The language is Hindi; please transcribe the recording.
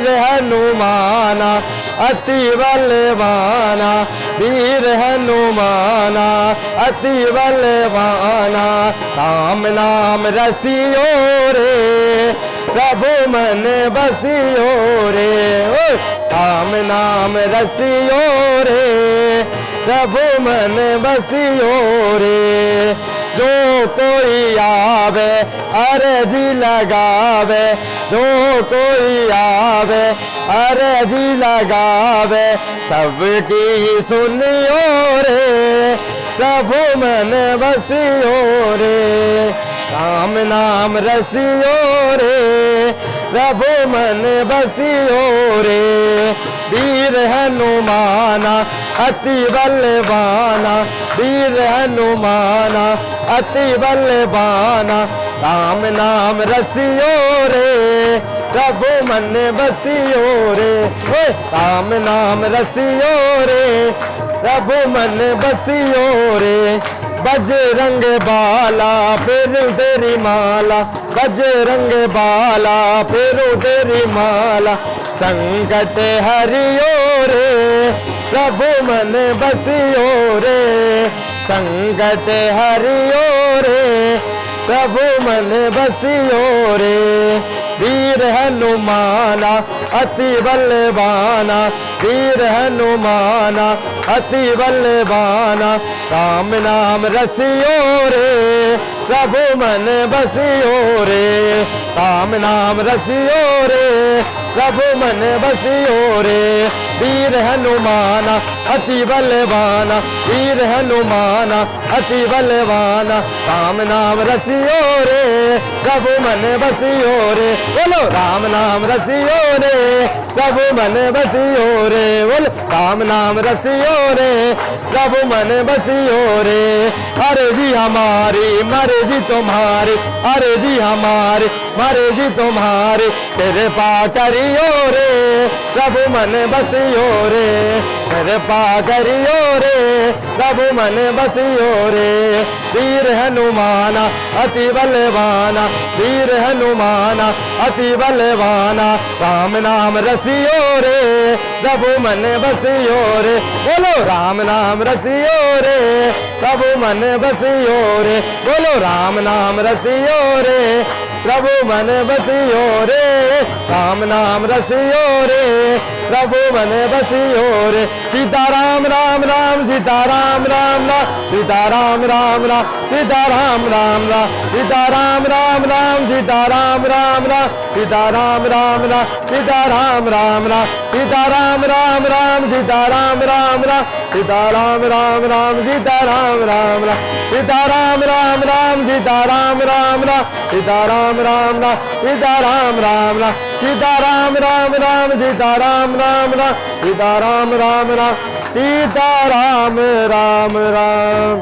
वीर हनुमाना अति बलवाना, वीर हनुमाना अति बलवाना। राम नाम रसियो रे प्रभु मन बसियो रे, राम नाम रसियो रे प्रभु मन बसियो रे। जो कोई आवे अर्जी लगावे, जो कोई आवे अर्जी लगावे, सबकी सुनियो रे प्रभु मन बसियो रे। राम नाम रसियो रे प्रभु मन बसियो रे। वीर हनुमाना अति बलवाना, वीर हनुमाना अति बलवाना। राम नाम रसियो रे प्रभु मन बसियो रे, राम नाम रसियो रे प्रभु मन बसियो रे। बजरंग बाला फेरू तेरी माला, बजरंग बाला फेरू तेरी माला। संकट हरियो रे प्रभु मन बसियो रे, संकट हरियो रे प्रभु मन बसियो रे। वीर हनुमाना अति बलवाना, वीर हनुमाना अति बलवाना। राम नाम रसियो रे प्रभु मन बसियो रे, राम नाम रसियो रे प्रभु मन बसियो रे। वीर हनुमाना अति बलवाना, वीर हनुमाना अति बलवाना। राम नाम रसियो रे प्रभु मन बसियो रे, बोलो राम नाम रसियो रे प्रभु मन बसियो रे, बोलो राम नाम रसियो रे प्रभु मन बसियो रे। अर्जी हमारी मर्जी तुम्हारी, अर्जी हमारी मर्जी तुम्हारी। कृपा करियो रे प्रभु मन बसियो रे, कृपा करियो रे प्रभु मन बसियो रे। वीर हनुमाना अति बलवाना, वीर हनुमाना अति बलवाना। राम नाम रसियो रे प्रभु मन बसियो रे, बोलो राम नाम रसियो रे प्रभु मन बसियो रे, बोलो राम नाम रसियो रे प्रभु मन बसियो रे। राम नाम रसियो रे प्रभु मन बसियो रे। सीताराम राम राम सीताराम राम राम, सीताराम राम राम सीताराम राम राम, सीताराम राम राम सीताराम राम राम, सीताराम राम राम सीताराम राम राम, सीताराम राम राम सीताराम राम राम, सीताराम राम राम सीताराम राम राम, सीताराम राम राम सीताराम राम राम, सीताराम राम राम सीताराम राम राम, सीताराम राम राम सीताराम राम राम, सीताराम राम राम सीताराम राम राम।